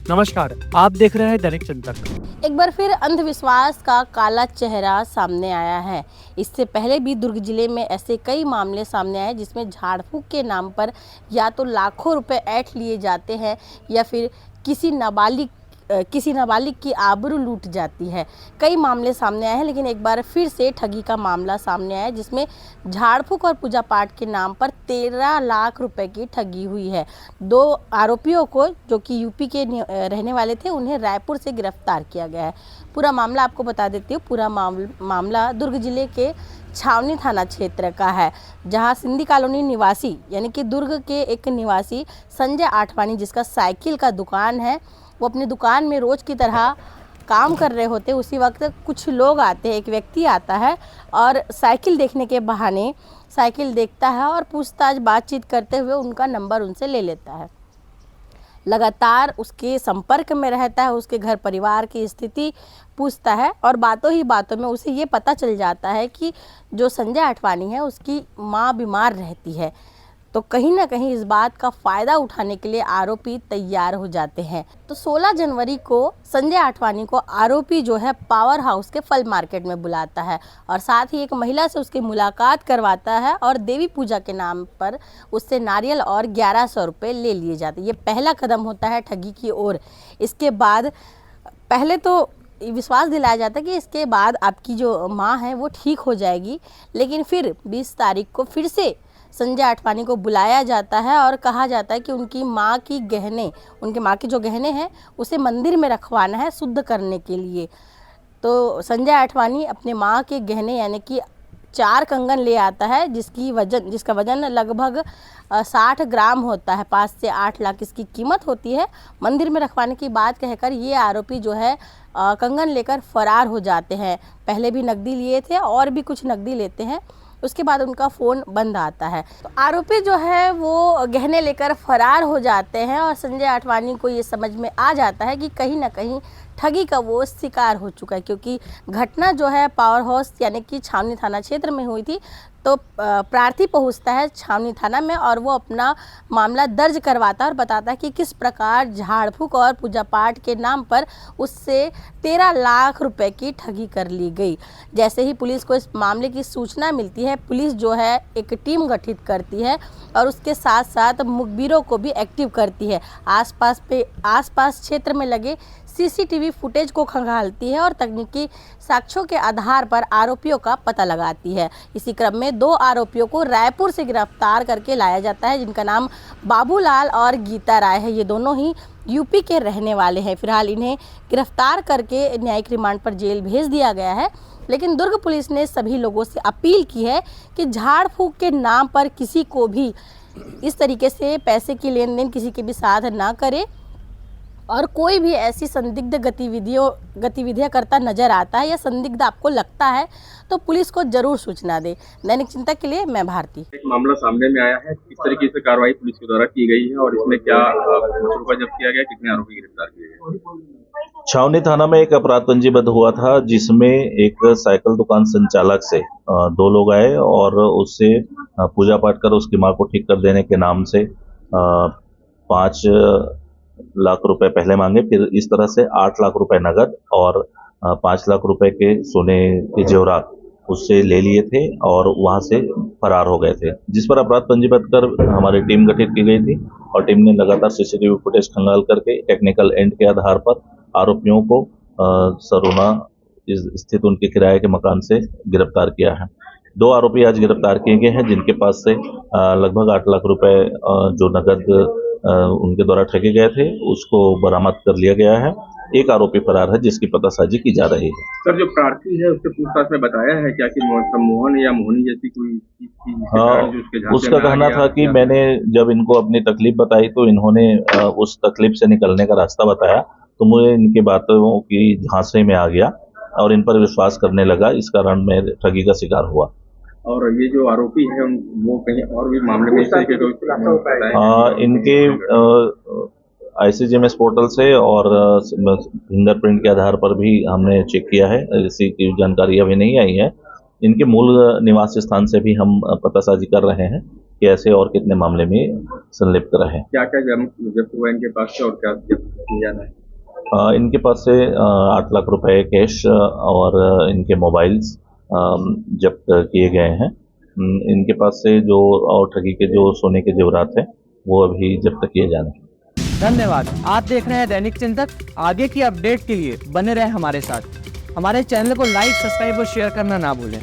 नमस्कार, आप देख रहे हैं दैनिक चिंतन। एक बार फिर अंधविश्वास का काला चेहरा सामने आया है। इससे पहले भी दुर्ग जिले में ऐसे कई मामले सामने आए जिसमें झाड़ फूक के नाम पर या तो लाखों रुपए ऐंठ लिए जाते हैं या फिर किसी नाबालिग की आबरू लूट जाती है। कई मामले सामने आए हैं, लेकिन एक बार फिर से ठगी का मामला सामने आया जिसमें झाड़ फूक और पूजा पाठ के नाम पर 13 लाख रुपए की ठगी हुई है। 2 आरोपियों को, जो कि यूपी के रहने वाले थे, उन्हें रायपुर से गिरफ्तार किया गया है। पूरा मामला आपको बता देती हूँ। पूरा मामला दुर्ग जिले के छावनी थाना क्षेत्र का है, जहां सिंधी कॉलोनी निवासी यानी कि दुर्ग के एक निवासी संजय आठवानी, जिसका साइकिल का दुकान है, वो अपनी दुकान में रोज़ की तरह काम कर रहे होते। उसी वक्त कुछ लोग आते हैं, एक व्यक्ति आता है और साइकिल देखने के बहाने साइकिल देखता है और पूछताछ बातचीत करते हुए उनका नंबर उनसे ले लेता है। लगातार उसके संपर्क में रहता है, उसके घर परिवार की स्थिति पूछता है और बातों ही बातों में उसे ये पता चल जाता है कि जो संजय आठवानी है उसकी माँ बीमार रहती है। तो कहीं ना कहीं इस बात का फ़ायदा उठाने के लिए आरोपी तैयार हो जाते हैं। तो 16 जनवरी को संजय आठवानी को आरोपी जो है पावर हाउस के फल मार्केट में बुलाता है और साथ ही एक महिला से उसकी मुलाकात करवाता है और देवी पूजा के नाम पर उससे नारियल और 1100 रुपये ले लिए जाते हैं। ये पहला कदम होता है ठगी की ओर। इसके बाद पहले तो विश्वास दिलाया जाता है कि इसके बाद आपकी जो माँ है वो ठीक हो जाएगी, लेकिन फिर 20 तारीख को फिर से संजय आठवानी को बुलाया जाता है और कहा जाता है कि उनकी माँ के जो गहने हैं उसे मंदिर में रखवाना है शुद्ध करने के लिए। तो संजय आठवानी अपने माँ के गहने यानी कि 4 कंगन ले आता है, जिसका वजन लगभग 60 ग्राम होता है। 5 से 8 लाख इसकी कीमत होती है। मंदिर में रखवाने की बात कहकर ये आरोपी जो है कंगन लेकर फरार हो जाते हैं। पहले भी नकदी लिए थे और भी कुछ नकदी लेते हैं। उसके बाद उनका फ़ोन बंद आता है। तो आरोपी जो है वो गहने लेकर फरार हो जाते हैं और संजय आठवानी को ये समझ में आ जाता है कि कहीं ना कहीं ठगी का वो शिकार हो चुका है, क्योंकि घटना जो है पावर हाउस यानी कि छावनी थाना क्षेत्र में हुई थी। तो प्रार्थी पहुंचता है छावनी थाना में और वो अपना मामला दर्ज करवाता है और बताता है कि किस प्रकार झाड़ फूक और पूजा पाठ के नाम पर उससे 13 लाख रुपए की ठगी कर ली गई। जैसे ही पुलिस को इस मामले की सूचना मिलती है, पुलिस जो है एक टीम गठित करती है और उसके साथ साथ मुखबिरों को भी एक्टिव करती है। आसपास क्षेत्र में लगे सीसीटीवी फुटेज को खंगालती है और तकनीकी साक्ष्यों के आधार पर आरोपियों का पता लगाती है। इसी क्रम में 2 आरोपियों को रायपुर से गिरफ्तार करके लाया जाता है, जिनका नाम बाबूलाल और गीता राय है। ये दोनों ही यूपी के रहने वाले हैं। फिलहाल इन्हें गिरफ्तार करके न्यायिक रिमांड पर जेल भेज दिया गया है। लेकिन दुर्ग पुलिस ने सभी लोगों से अपील की है कि झाड़ फूक के नाम पर किसी को भी इस तरीके से पैसे की लेन देन किसी के भी साथ ना करे और कोई भी ऐसी संदिग्ध गतिविधियां करता नजर आता है या संदिग्ध आपको लगता है तो पुलिस को जरूर सूचना दे। दैनिक चिंतन के लिए मैं भारती। एक मामला सामने में आया है, किस तरीके से कार्रवाई पुलिस के द्वारा की गई है और इसमें क्या रुपया जब्त किया गया, कितने आरोपी गिरफ्तार किए गए? छावनी थाना में एक अपराध पंजीबद्ध हुआ था, जिसमें एक साइकिल दुकान संचालक से 2 लोग आए और उससे पूजा पाठ कर उसकी मां को ठीक कर देने के नाम से 5 लाख रुपए पहले मांगे। फिर इस तरह से 8 लाख रुपए नगद और 5 लाख रुपए के सोने के जेवरात उससे ले लिए थे और वहां से फरार हो गए थे, जिस पर अपराध पंजीबद्ध कर हमारी टीम गठित की गई थी और टीम ने लगातार सीसीटीवी फुटेज खंगाल करके टेक्निकल एंड के आधार पर आरोपियों को सरोना स्थित उनके किराए के मकान से गिरफ्तार किया है। 2 आरोपी आज गिरफ्तार किए गए हैं, जिनके पास से लगभग 8 लाख रुपए जो नगद उनके द्वारा ठगे गए थे उसको बरामद कर लिया गया है। एक आरोपी फरार है, जिसकी पतासाजी की जा रही है। सर, जो प्रार्थी है उससे पूछताछ में बताया है क्या कि मोहन या मोहनी जैसी कोई उसका कहना था कि मैंने जब इनको अपनी तकलीफ बताई तो इन्होंने उस तकलीफ से निकलने का रास्ता बताया, तो मुझे इनकी बातों की झांसे में आ गया और इन पर विश्वास करने लगा। इस कारण मैं ठगी का शिकार हुआ। और ये जो आरोपी है वो कहीं और भी मामले में इनके ICGMS पोर्टल से और फिंगरप्रिंट के आधार पर भी हमने चेक किया है, इसी की जानकारी अभी नहीं आई है। इनके मूल निवास स्थान से भी हम पतासाजी कर रहे हैं कि ऐसे और कितने मामले में संलिप्त रहे। क्या क्या जब्त हुआ इनके पास से और क्या जब्त किया जाना है? इनके पास से 8 लाख रुपए कैश और इनके मोबाइल्स जब्त किए गए हैं। इनके पास से जो और ठगी के जो सोने के जेवरात हैं वो अभी जब्त किए जाने हैं। धन्यवाद। आप देख रहे हैं दैनिक चिंतक। आगे की अपडेट के लिए बने रहें हमारे साथ। हमारे चैनल को लाइक, सब्सक्राइब और शेयर करना ना भूलें।